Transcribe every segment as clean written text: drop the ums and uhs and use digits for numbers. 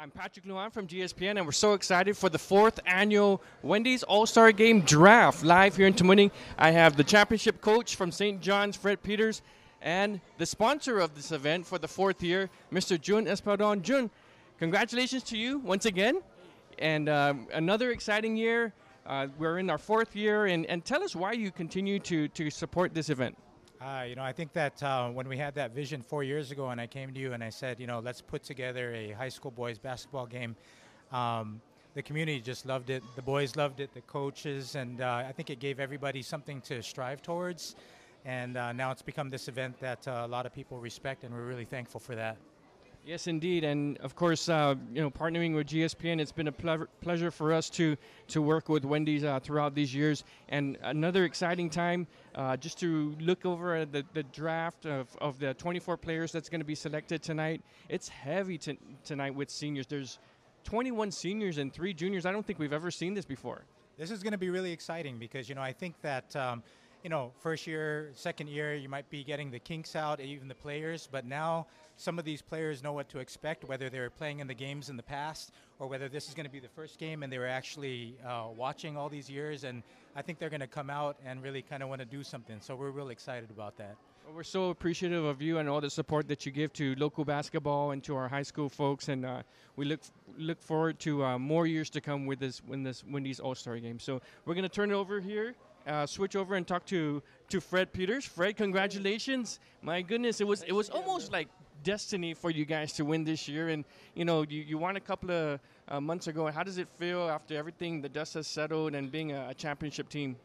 I'm Patrick Luan from GSPN, and we're so excited for the fourth annual Wendy's All-Star Game Draft. Live here in Tamuning, I have the championship coach from St. John's, Fred Peters, and the sponsor of this event for the fourth year, Mr. Jun Espadon. Jun, congratulations to you once again, and another exciting year. We're in our fourth year, and tell us why you continue to support this event. I think that when we had that vision 4 years ago and I came to you and I said, let's put together a high school boys basketball game, the community just loved it. The boys loved it, the coaches, and I think it gave everybody something to strive towards. And now it's become this event that a lot of people respect, and we're really thankful for that. Yes, indeed, and of course, partnering with GSPN, it's been a pleasure for us to work with Wendy's throughout these years, and another exciting time just to look over the draft of the 24 players that's going to be selected tonight. It's heavy tonight with seniors. There's 21 seniors and 3 juniors. I don't think we've ever seen this before. This is going to be really exciting because, I think that first year, second year, you might be getting the kinks out, even the players, but now some of these players know what to expect, whether they were playing in the games in the past or whether this is going to be the first game and they were actually watching all these years, and I think they're going to come out and really kind of want to do something, so we're really excited about that. Well, we're so appreciative of you and all the support that you give to local basketball and to our high school folks, and we look forward to more years to come with this Wendy's All-Star Game. So we're going to turn it over here. Switch over and talk to Fred Peters. Fred, congratulations! My goodness, it was almost like destiny for you guys to win this year, and you won a couple of months ago. How does it feel after everything, the dust has settled, and being a championship team?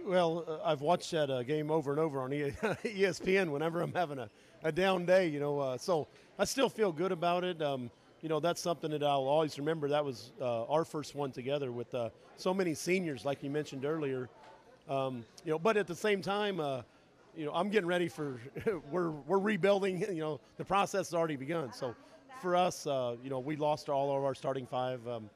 Well, I've watched that game over and over on ESPN whenever I'm having a down day. So I still feel good about it. That's something that I'll always remember. That was our first one together with so many seniors, like you mentioned earlier. But at the same time, I'm getting ready for. we're rebuilding. The process has already begun. So, for us, we lost all of our starting 5. I'm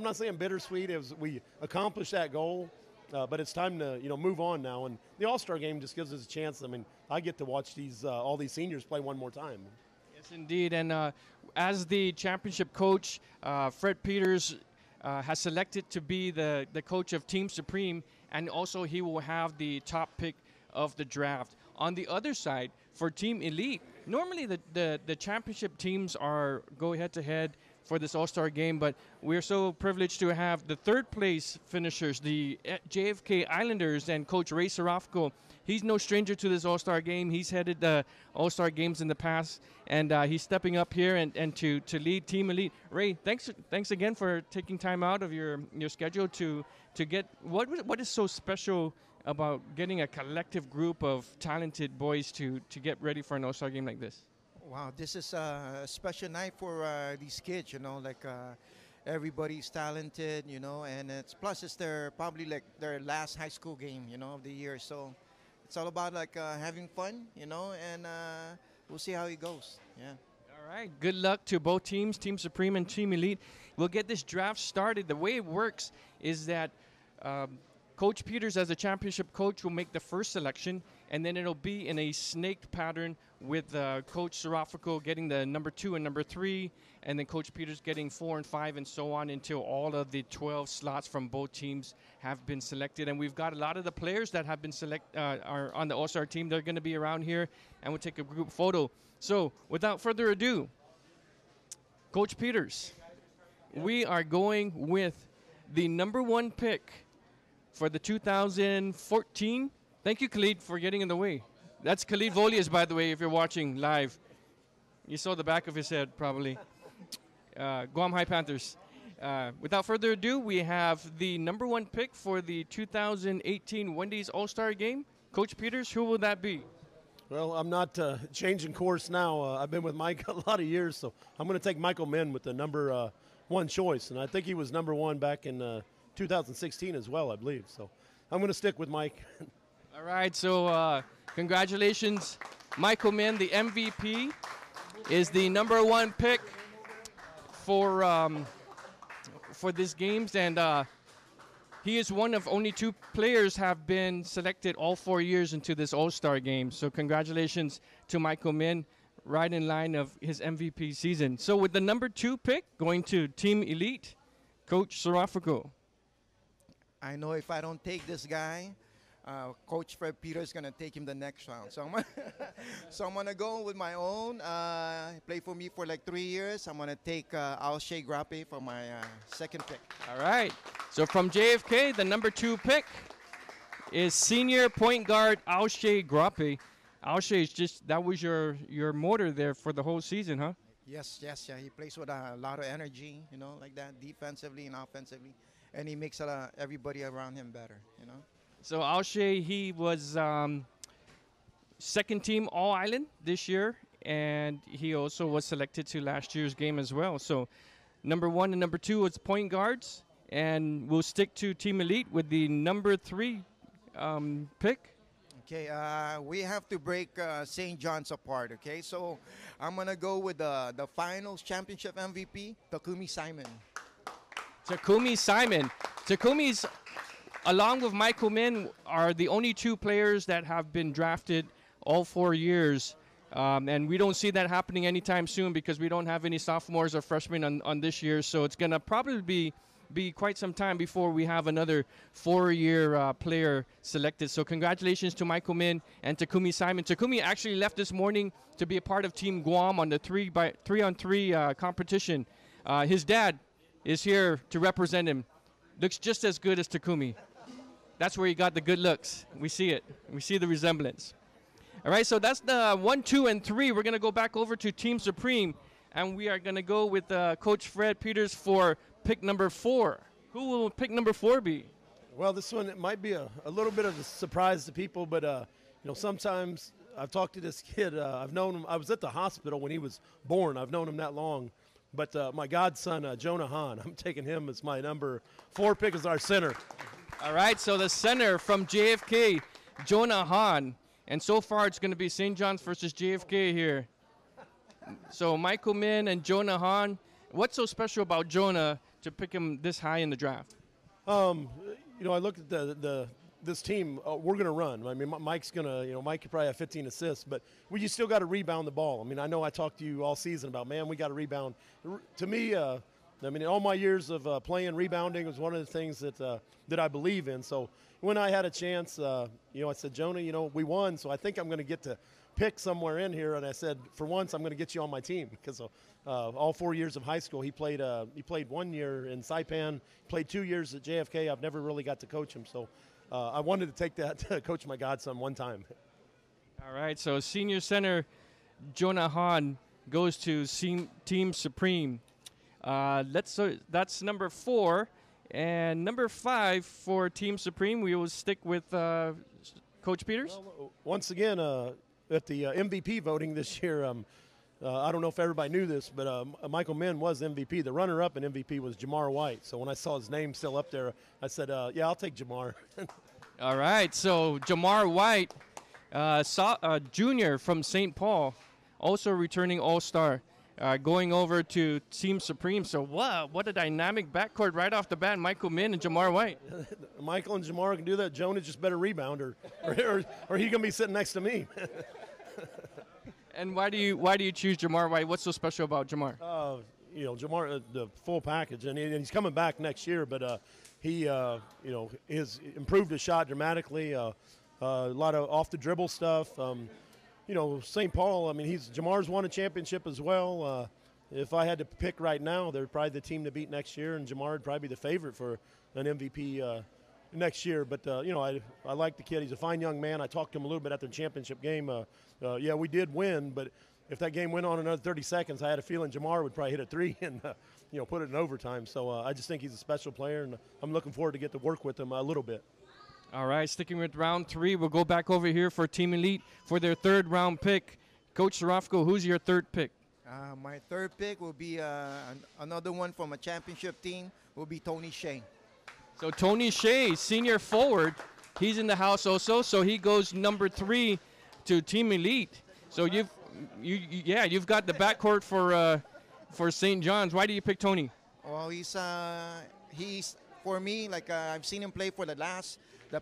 not saying bittersweet. We accomplished that goal, but it's time to move on now. And the All-Star Game just gives us a chance. I mean, I get to watch all these seniors play one more time. Yes, indeed. And as the championship coach, Fred Peters has selected to be the coach of Team Supreme, and also he will have the top pick of the draft. On the other side, for Team Elite, normally the championship teams go head-to-head for this All-Star Game, but we're so privileged to have the third place finishers, the JFK Islanders, and Coach Ray Sarafko. He's no stranger to this All-Star Game. He's headed the All-Star Games in the past, and he's stepping up here and to lead Team Elite. Ray, thanks again for taking time out of your schedule to get what is so special about getting a collective group of talented boys to get ready for an All-Star Game like this? Wow, this is a special night for these kids. Everybody's talented, and it's probably their last high school game, of the year. So it's all about having fun, and we'll see how it goes. Yeah. All right. Good luck to both teams, Team Supreme and Team Elite. We'll get this draft started. The way it works is that Coach Peters, as a championship coach, will make the first selection, and then it'll be in a snake pattern with Coach Sarafko getting the number 2 and number 3, and then Coach Peters getting 4 and 5, and so on until all of the 12 slots from both teams have been selected. And we've got a lot of the players that have been are on the All-Star team. They're going to be around here, and we'll take a group photo. So without further ado, Coach Peters, we are going with the number 1 pick for the 2014. Thank you, Khalid, for getting in the way. That's Khalid Volias, by the way, if you're watching live. You saw the back of his head, probably. Guam High Panthers. Without further ado, we have the number 1 pick for the 2018 Wendy's All-Star Game. Coach Peters, who will that be? Well, I'm not changing course now. I've been with Mike a lot of years, so I'm going to take Michael Min with the number 1 choice. And I think he was number 1 back in 2016 as well, I believe. So I'm going to stick with Mike. All right, so congratulations. Michael Min, the MVP, is the number 1 pick for this games, and he is one of only 2 players have been selected all 4 years into this All-Star Game. So congratulations to Michael Min. right in line of his MVP season. So with the number 2 pick going to Team Elite, Coach Sarafico. I know if I don't take this guy, Coach Fred Peters is going to take him the next round. So I'm going to go with my own. Play for me for like 3 years. I'm going to take Alshea Grappe for my second pick. All right. So from JFK, the number 2 pick is senior point guard Alshea Grappe. Alshea is just, that was your motor there for the whole season, huh? Yes, yeah. He plays with a lot of energy, like that, defensively and offensively. And he makes everybody around him better, So Alshea, he was second team All-Island this year, and he also was selected to last year's game as well. So number 1 and number 2 was point guards, and we'll stick to Team Elite with the number 3 pick. Okay, we have to break St. John's apart, okay? So I'm going to go with the finals championship MVP, Takumi Simon. Takumi Simon. Takumi's, along with Michael Min, are the only 2 players that have been drafted all 4 years. And we don't see that happening anytime soon because we don't have any sophomores or freshmen on this year. So it's going to probably be quite some time before we have another 4-year player selected. So congratulations to Michael Min and Takumi Simon. Takumi actually left this morning to be a part of Team Guam on the 3-on-3 competition. His dad is here to represent him. Looks just as good as Takumi. That's where he got the good looks. We see it. We see the resemblance. All right, so that's the 1, 2, and 3. We're going to go back over to Team Supreme, and we are going to go with Coach Fred Peters for pick number 4. Who will pick number 4 be? Well, this one, it might be a little bit of a surprise to people, but, sometimes I've talked to this kid. I've known him. I was at the hospital when he was born. I've known him that long. But my godson, Jonah Hahn, I'm taking him as my number 4 pick as our center. All right, so the center from JFK, Jonah Hahn. And so far, it's going to be St. John's versus JFK here. So Michael Min and Jonah Hahn. What's so special about Jonah to pick him this high in the draft? I look at this team. We're going to run. I mean, Mike's going to, Mike could probably have 15 assists, but you still got to rebound the ball. I mean, I know I talked to you all season about, man, we got to rebound. To me, in all my years of playing, rebounding was one of the things that I believe in. So when I had a chance, I said, Jonah, we won, so I think I'm going to get to pick somewhere in here. And I said, for once, I'm going to get you on my team because all 4 years of high school, he played 1 year in Saipan, played 2 years at JFK. I've never really got to coach him, so I wanted to take that to coach my godson one time. All right, so senior center Jonah Hahn goes to Team Supreme. That's number 4. And number 5 for Team Supreme, we will stick with Coach Peters. Well, once again, at the MVP voting this year, I don't know if everybody knew this, but Michael Min was MVP. The runner-up in MVP was Jamar White. So when I saw his name still up there, I said, yeah, I'll take Jamar. All right, so Jamar White, junior from St. Paul, also returning All-Star. Going over to Team Supreme. So, wow, what a dynamic backcourt right off the bat. Michael Min and Jamar White. Michael and Jamar can do that. Jonah just better rebound, or he's going to be sitting next to me. And why do you choose Jamar White? What's so special about Jamar? Jamar, the full package, and he's coming back next year. But he, has improved his shot dramatically. A lot of off the dribble stuff. St. Paul, Jamar's won a championship as well. If I had to pick right now, they're probably the team to beat next year, and Jamar would probably be the favorite for an MVP next year. But, I like the kid. He's a fine young man. I talked to him a little bit after the championship game. Yeah, we did win, but if that game went on another 30 seconds, I had a feeling Jamar would probably hit a 3 and, put it in overtime. So I just think he's a special player, and I'm looking forward to get to work with him a little bit. All right, sticking with round 3, we'll go back over here for Team Elite for their 3rd round pick. Coach Sarafko, who's your 3rd pick? My 3rd pick will be another one from a championship team, will be Tony Shea. So Tony Shea, senior forward, he's in the house also, so he goes number 3 to Team Elite. So you've got the backcourt for St. John's. Why do you pick Tony? Well, he's for me, like I've seen him play for the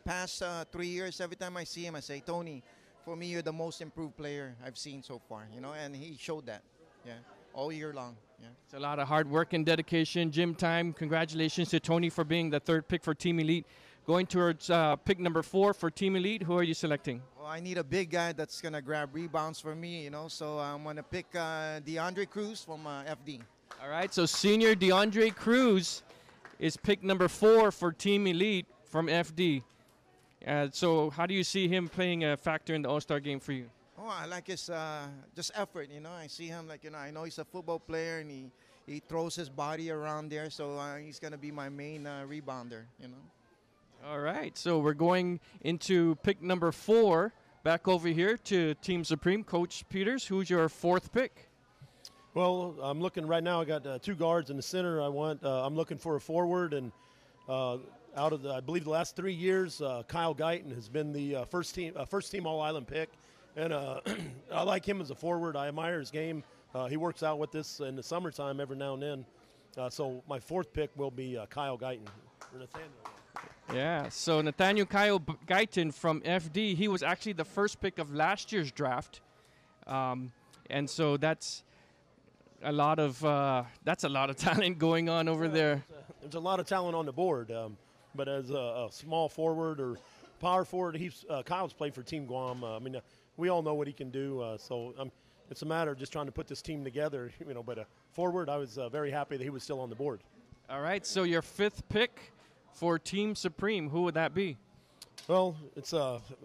past 3 years. Every time I see him, I say, Tony, for me, you're the most improved player I've seen so far, you know, and he showed that, yeah, all year long, yeah. It's a lot of hard work and dedication. Gym time. Congratulations to Tony for being the third pick for Team Elite. Going towards pick number 4 for Team Elite. Who are you selecting? Well, I need a big guy that's going to grab rebounds for me, you know, so I'm going to pick DeAndre Cruz from FD. All right, so senior DeAndre Cruz is pick number 4 for Team Elite from FD. So how do you see him playing a factor in the All-Star game for you? Oh, I like his just effort, you know. I see him like, you know, I know he's a football player and he throws his body around there, so he's going to be my main rebounder, you know. All right, so we're going into pick number 4. Back over here to Team Supreme. Coach Peters, who's your 4th pick? Well, I'm looking right now. I got 2 guards in the center. I'm looking for a forward, and out of I believe the last 3 years, Kyle Guyton has been the first team All-Island pick, and I like him as a forward. I admire his game. He works out with this in the summertime every now and then. So my 4th pick will be Kyle Guyton. Or Nathaniel. Yeah, so Nathaniel Kyle Guyton from FD, he was actually the first pick of last year's draft. And so that's a lot of talent going on over there. There's a lot of talent on the board, but as a small forward or power forward, Kyle's played for Team Guam. We all know what he can do, so it's a matter of just trying to put this team together, you know. But forward, I was very happy that he was still on the board. All right, so your 5th pick for Team Supreme, who would that be? Well, it's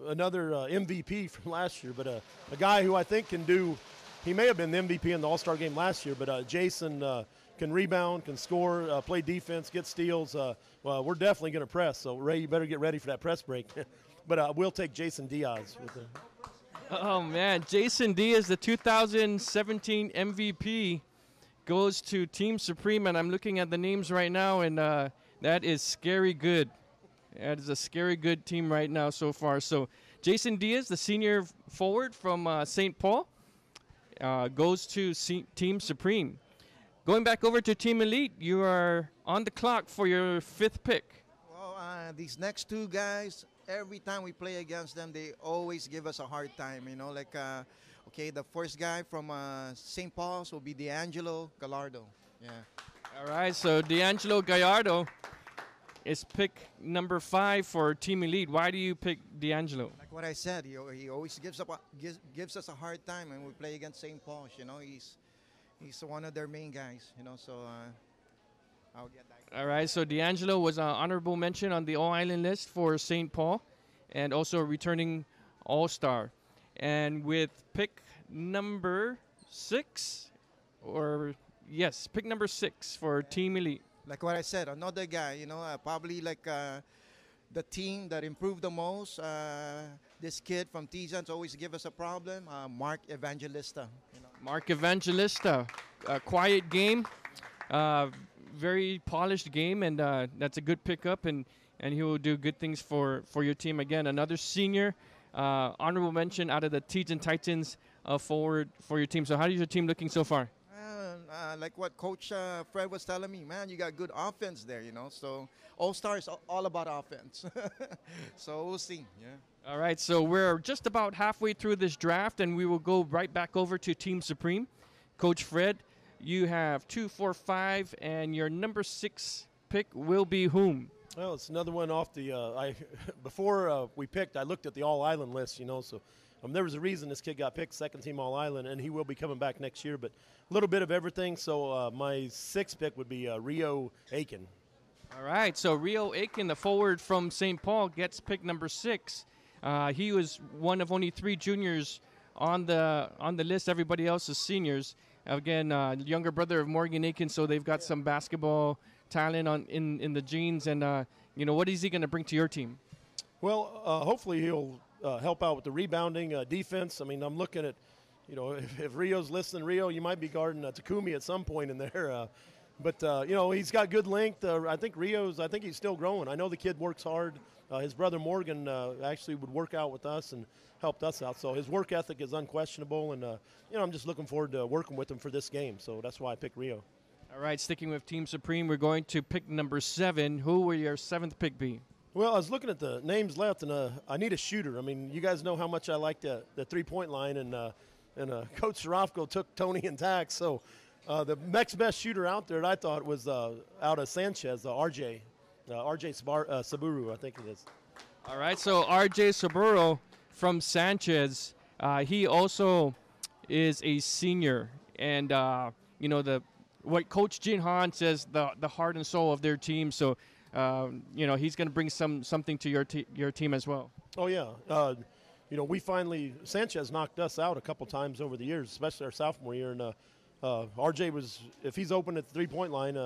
another MVP from last year, but a guy who I think can do. He may have been the MVP in the All-Star game last year, but Jason can rebound, can score, play defense, get steals. Well, we're definitely going to press, so Ray, you better get ready for that press break. But we'll take Jason Diaz. Oh, man, Jason Diaz, the 2017 MVP, goes to Team Supreme, and I'm looking at the names right now, and that is scary good. That is a scary good team right now so far. So Jason Diaz, the senior forward from St. Paul, goes to Team Supreme. Going back over to Team Elite, you are on the clock for your 5th pick. Well, these next 2 guys, every time we play against them, they always give us a hard time, you know. Like, okay, the first guy from St. Paul's will be D'Angelo Gallardo. Yeah. All right, so D'Angelo Gallardo is pick number 5 for Team Elite. Why do you pick D'Angelo? Like what I said, he always gives us a hard time when we play against St. Paul's. You know, he's one of their main guys. You know, so I'll get that. All right, so D'Angelo was an honorable mention on the All-Island list for St. Paul, and also a returning All-Star. And with pick number 6, pick number 6 for Team Elite. Like what I said, another guy, you know, probably like the team that improved the most. This kid from Tizans always give us a problem. Mark Evangelista. You know. Mark Evangelista, a quiet game, very polished game, and that's a good pickup, and he will do good things for your team. Again, another senior, honorable mention out of the Tizan Titans forward for your team. So how is your team looking so far? Like what Coach Fred was telling me, man, you got good offense there, you know. So All-Star is all about offense. So we'll see. Yeah. All right, so we're just about halfway through this draft, and we will go right back over to Team Supreme. Coach Fred, you have 2, 4, 5, and your number 6 pick will be whom? Well, it's another one off the. Before we picked, I looked at the All-Island list, you know, so. There was a reason this kid got picked, 2nd team All-Island, and he will be coming back next year. But a little bit of everything. So my 6th pick would be Rio Aiken. All right, so Rio Aiken, the forward from St. Paul, gets pick number 6. He was one of only 3 juniors on the list. Everybody else is seniors. Again, younger brother of Morgan Aiken, so they've got some basketball talent in the genes. And what is he going to bring to your team? Well, hopefully he'll help out with the rebounding, defense. I mean, I'm looking at, if Rio's listening, Rio, you might be guarding Takumi at some point in there. But he's got good length. I think he's still growing. I know the kid works hard. His brother Morgan actually would work out with us and helped us out. So his work ethic is unquestionable. And, I'm just looking forward to working with him for this game. So that's why I picked Rio. All right, sticking with Team Supreme, we're going to pick number 7. Who will your 7th pick be? Well, I was looking at the names left, and I need a shooter. I mean, you guys know how much I like the three-point line, and Coach Sarofko took Tony and Tax. So the next best shooter out there, I thought, was out of Sanchez, RJ Saburu, I think it is. All right, so RJ Saburo from Sanchez, he also is a senior, and what Coach Jin Han says, the heart and soul of their team. So he's going to bring something to your team as well. Oh yeah, we finally Sanchez knocked us out a couple times over the years, especially our sophomore year, and RJ was, if he's open at the 3-point line,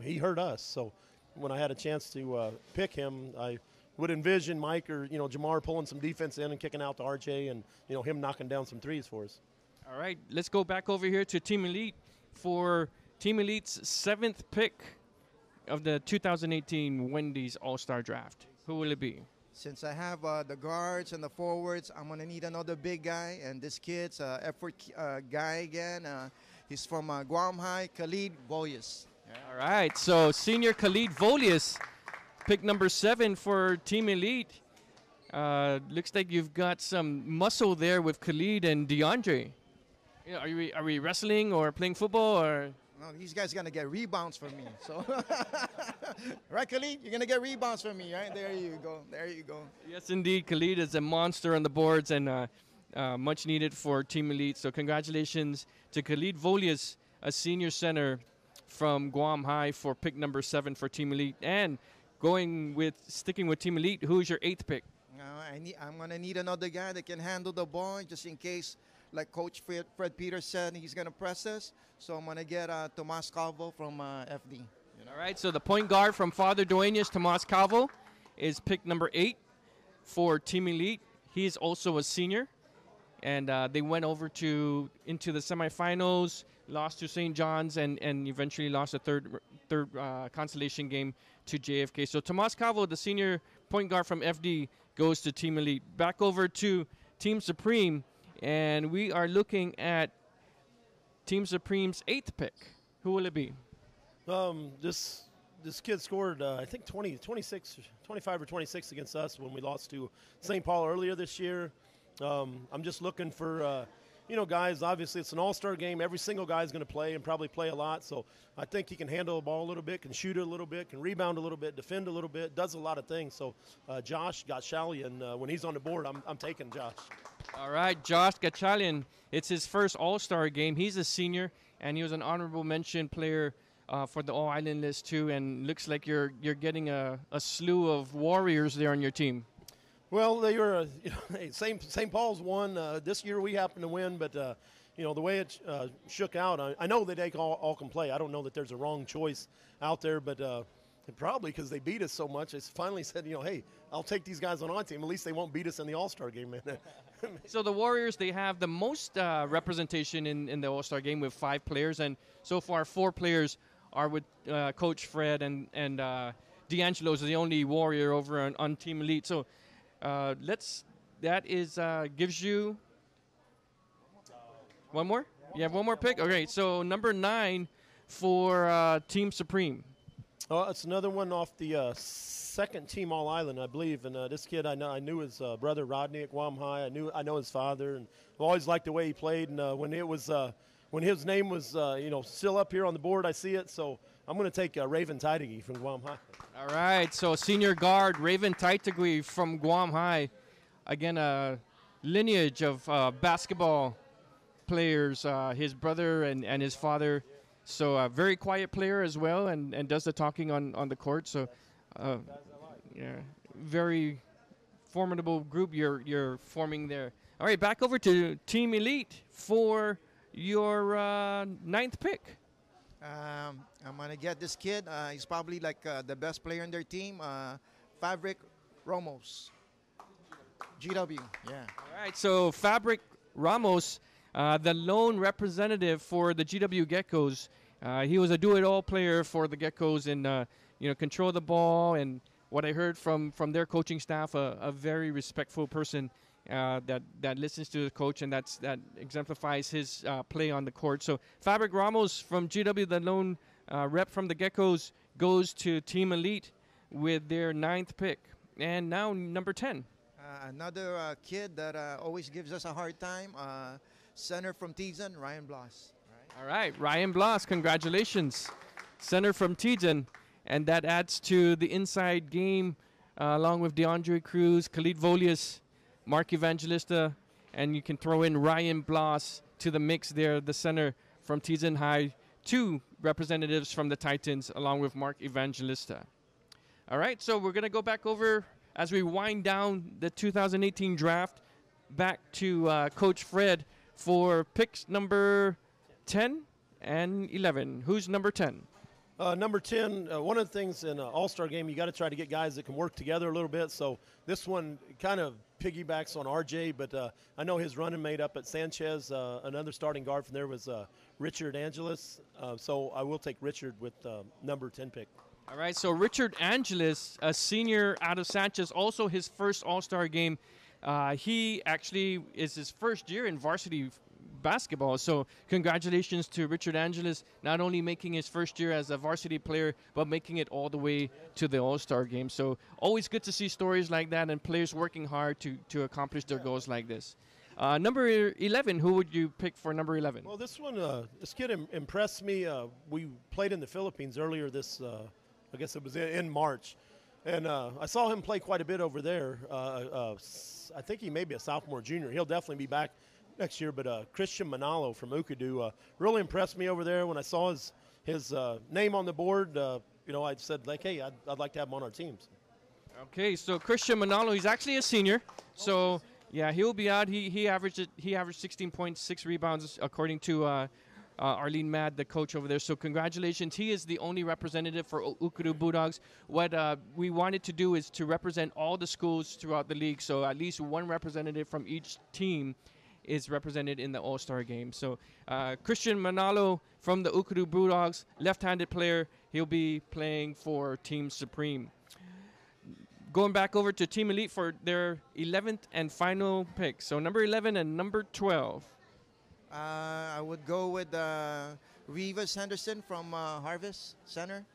he hurt us. So when I had a chance to pick him, I would envision Mike or Jamar pulling some defense in and kicking out to RJ, and him knocking down some threes for us. All right, let's go back over here to Team Elite for Team Elite's 7th pick of the 2018 Wendy's All-Star Draft. Who will it be? Since I have the guards and the forwards, I'm going to need another big guy. And this kid's effort guy again. He's from Guam High, Khalid Boyes. All right, so senior Khalid Volius, pick number 7 for Team Elite. Looks like you've got some muscle there with Khalid and DeAndre. Are we wrestling or playing football or? No, these guys are going to get rebounds from me. So, right, Khalid? You're going to get rebounds from me, right? There you go. There you go. Yes, indeed. Khalid is a monster on the boards and much needed for Team Elite. So congratulations to Khalid Volius, a senior center from Guam High, for pick number 7 for Team Elite. And sticking with Team Elite, who's your 8th pick? I'm going to need another guy that can handle the ball just in case, like Coach Fred Peters said, he's going to press us. So I'm going to get Tomas Calvo from FD. All right, so the point guard from Father Dueñas, Tomas Calvo, is pick number 8 for Team Elite. He is also a senior, and they went over into the semifinals, lost to St. John's, and eventually lost a third consolation game to JFK. So Tomas Calvo, the senior point guard from FD, goes to Team Elite. Back over to Team Supreme, and we are looking at Team Supreme's 8th pick. Who will it be? This kid scored, I think, 25 or 26 against us when we lost to St. Paul earlier this year. I'm just looking for, guys, obviously it's an all-star game. Every single guy is going to play and probably play a lot. So I think he can handle the ball a little bit, can shoot it a little bit, can rebound a little bit, defend a little bit, does a lot of things. So Josh Gatchalian, when he's on the board, I'm taking Josh. All right, Josh Gatchalian. It's his first all-star game. He's a senior, and he was an honorable mention player for the All-Island list too. And looks like you're getting a slew of warriors there on your team. Well, they were, St. Paul's won. This year we happened to win, but, the way it shook out, I know that they all can play. I don't know that there's a wrong choice out there, but probably because they beat us so much, they finally said, hey, I'll take these guys on our team. At least they won't beat us in the All-Star game, man. So the Warriors, they have the most representation in the All-Star game with 5 players, and so far 4 players are with Coach Fred, and D'Angelo is the only Warrior over on Team Elite. So gives you one more? You have one more pick? Okay, so number 9 for Team Supreme. Oh, it's another one off the second team All-Island, I believe. And this kid, I knew his brother Rodney at Guam High. I know his father, and I've always liked the way he played. And when his name was still up here on the board, I see it. So I'm going to take Raven Taitegui from Guam High. All right, so senior guard Raven Taitegui from Guam High. Again, a lineage of basketball players, his brother and his father. So a very quiet player as well, and does the talking on the court. So very formidable group you're forming there. All right, back over to Team Elite for your 9th pick. I'm going to get this kid. He's probably like the best player in their team, Fabric Ramos. GW, yeah. All right, so Fabric Ramos, the lone representative for the GW Geckos. He was a do-it-all player for the Geckos and, control the ball. And what I heard from their coaching staff, a very respectful person that listens to the coach, and that exemplifies his play on the court. So Fabric Ramos from GW, the lone rep from the Geckos, goes to Team Elite with their 9th pick. And now number 10. Another kid that always gives us a hard time, center from Tizen, Ryan Bloss. All right, Ryan Bloss, congratulations. Center from Tijan. And that adds to the inside game along with DeAndre Cruz, Khalid Volius, Mark Evangelista, and you can throw in Ryan Bloss to the mix there, the center from Tijan High. 2 representatives from the Titans along with Mark Evangelista. All right, so we're going to go back over as we wind down the 2018 draft back to Coach Fred for picks number 10 and 11. Who's number 10? Number 10, one of the things in an all-star game, you got to try to get guys that can work together a little bit. So this one kind of piggybacks on RJ, but I know his running mate up at Sanchez, another starting guard from there was Richard Angeles. So I will take Richard with number 10 pick. All right, so Richard Angeles, a senior out of Sanchez, also his first all-star game. He actually is his first year in varsity basketball. So congratulations to Richard Angeles, not only making his first year as a varsity player, but making it all the way to the All-Star game. So always good to see stories like that and players working hard to accomplish their goals like this. Number 11, who would you pick for number 11? Well, this one, this kid impressed me. We played in the Philippines earlier this, I guess it was in March. And I saw him play quite a bit over there. I think he may be a sophomore, junior. He'll definitely be back next year, but Christian Manalo from Ukadu really impressed me over there. When I saw his name on the board, I said, like, hey, I'd like to have him on our teams. Okay, so Christian Manalo, he's actually a senior. So, yeah, he'll be out. He averaged 16.6 rebounds, according to Arlene Mad, the coach over there. So congratulations. He is the only representative for Ukadu Bulldogs. What we wanted to do is to represent all the schools throughout the league. So at least one representative from each team is represented in the All-Star game. So Christian Manalo from the Ukadu Bulldogs, left-handed player. He'll be playing for Team Supreme. Going back over to Team Elite for their 11th and final pick. So number 11 and number 12. I would go with Rivas Henderson from Harvest Center.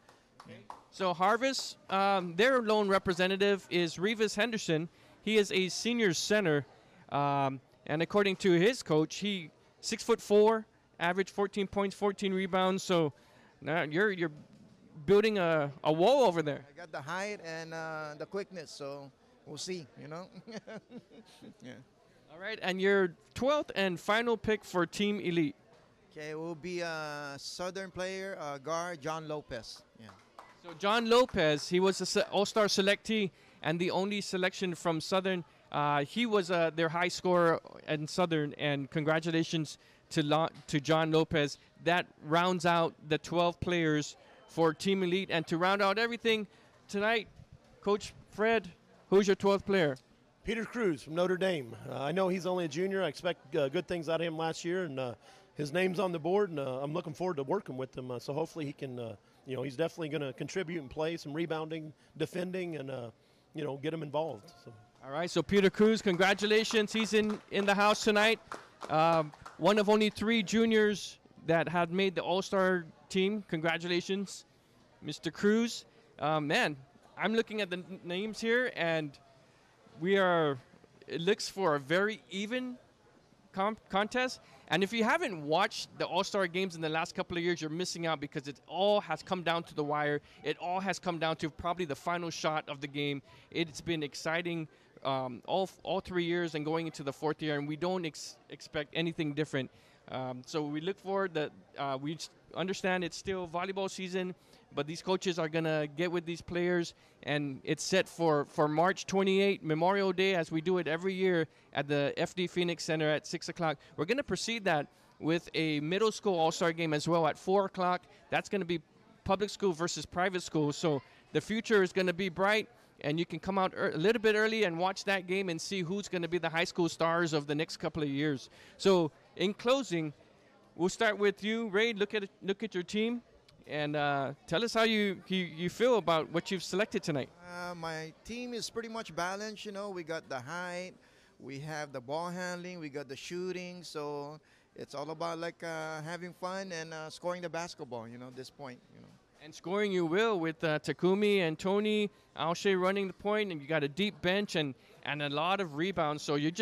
So Harvest, their lone representative is Rivas Henderson. He is a senior center. And according to his coach, he 6'4", average 14 points, 14 rebounds. So now you're building a wall over there. I got the height and the quickness, so we'll see, Yeah. All right, and your 12th and final pick for Team Elite. Okay, it will be a Southern player, guard, John Lopez. Yeah. So John Lopez, he was an all-star selectee and the only selection from Southern. He was their high scorer in Southern, and congratulations to John Lopez. That rounds out the 12 players for Team Elite. And to round out everything tonight, Coach Fred, who's your 12th player? Peter Cruz from Notre Dame. I know he's only a junior. I expect good things out of him last year, and his name's on the board, and I'm looking forward to working with him. So hopefully he can, he's definitely going to contribute and play some rebounding, defending, and, get him involved. So. All right, so Peter Cruz, congratulations. He's in the house tonight. One of only 3 juniors that had made the All-Star team. Congratulations, Mr. Cruz. Man, I'm looking at the names here, and it looks for a very even contest. And if you haven't watched the All-Star games in the last couple of years, you're missing out, because it all has come down to the wire. It all has come down to probably the final shot of the game. It's been exciting all 3 years and going into the 4th year, and we don't expect anything different. So we look forward that we understand it's still volleyball season, but these coaches are going to get with these players, and it's set for March 28, Memorial Day, as we do it every year at the FD Phoenix Center at 6 o'clock. We're going to proceed that with a middle school all-star game as well at 4 o'clock. That's going to be public school versus private school. So the future is going to be bright, and you can come out a little bit early and watch that game and see who's going to be the high school stars of the next couple of years. So in closing, we'll start with you, Ray. Look at your team. And tell us how you feel about what you've selected tonight. My team is pretty much balanced. We got the height, we have the ball handling, we got the shooting. So it's all about having fun and scoring the basketball. At this point. And scoring you will with Takumi and Tony, Alshay running the point, and you got a deep bench and a lot of rebounds. So you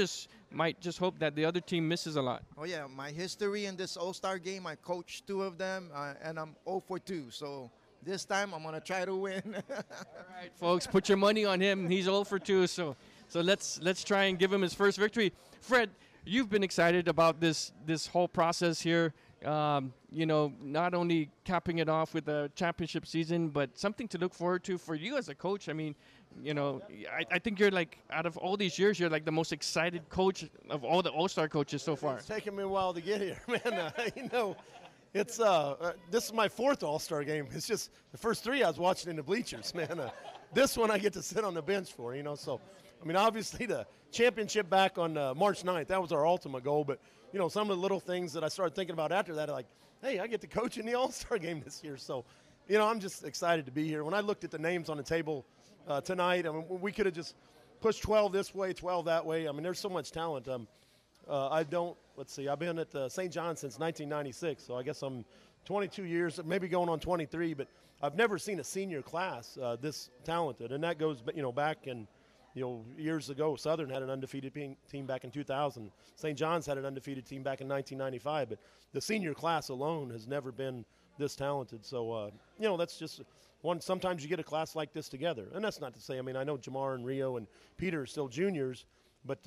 might just hope that the other team misses a lot. Oh yeah, my history in this All-Star game, I coached 2 of them, and I'm 0 for 2. So this time I'm gonna try to win. All right, folks, put your money on him. He's 0 for 2. So let's try and give him his first victory. Fred, you've been excited about this whole process here. Not only capping it off with a championship season, but something to look forward to for you as a coach. I mean, I think you're like, out of all these years, you're like the most excited coach of all the All-Star coaches so far. It's taken me a while to get here, man. It's this is my 4th All-Star game. It's just the first 3 I was watching in the bleachers, man. This one I get to sit on the bench for, So, I mean, obviously the championship back on March 9th, that was our ultimate goal. But, some of the little things that I started thinking about after that, like, hey, I get to coach in the All-Star game this year. So, I'm just excited to be here. When I looked at the names on the table tonight, I mean, we could have just pushed 12 this way, 12 that way. I mean, there's so much talent. I've been at St. John since 1996, so I guess I'm 22 years, maybe going on 23, but I've never seen a senior class this talented, and that goes, back and, years ago. Southern had an undefeated team back in 2000. St. John's had an undefeated team back in 1995, but the senior class alone has never been this talented. So, that's just one. Sometimes you get a class like this together, and that's not to say, I mean, I know Jamar and Rio and Peter are still juniors, but,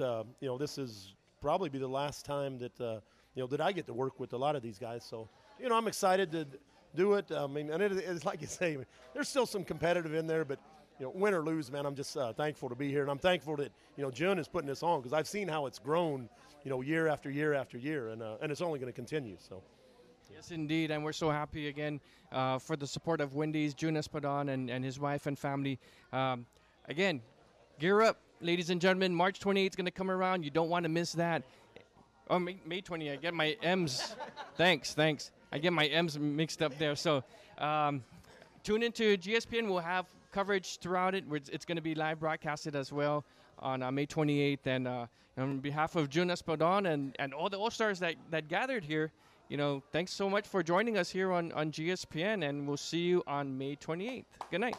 this is probably be the last time that, that I get to work with a lot of these guys. So, I'm excited to do it. I mean, and it's like you say, there's still some competitive in there, but, win or lose, man, I'm just thankful to be here. And I'm thankful that, June is putting this on, because I've seen how it's grown, year after year after year, and it's only going to continue. So. Yes, indeed, and we're so happy again for the support of Wendy's, June Espadon, and his wife and family. Again, gear up, ladies and gentlemen. March 28th is going to come around. You don't want to miss that. Oh, May 20th. I get my M's. Thanks. I get my M's mixed up there. So tune into GSPN. We'll have coverage throughout it. It's going to be live broadcasted as well on May 28th. And on behalf of June Espadon and all the All-Stars that gathered here, thanks so much for joining us here on GSPN, and we'll see you on May 28th. Good night.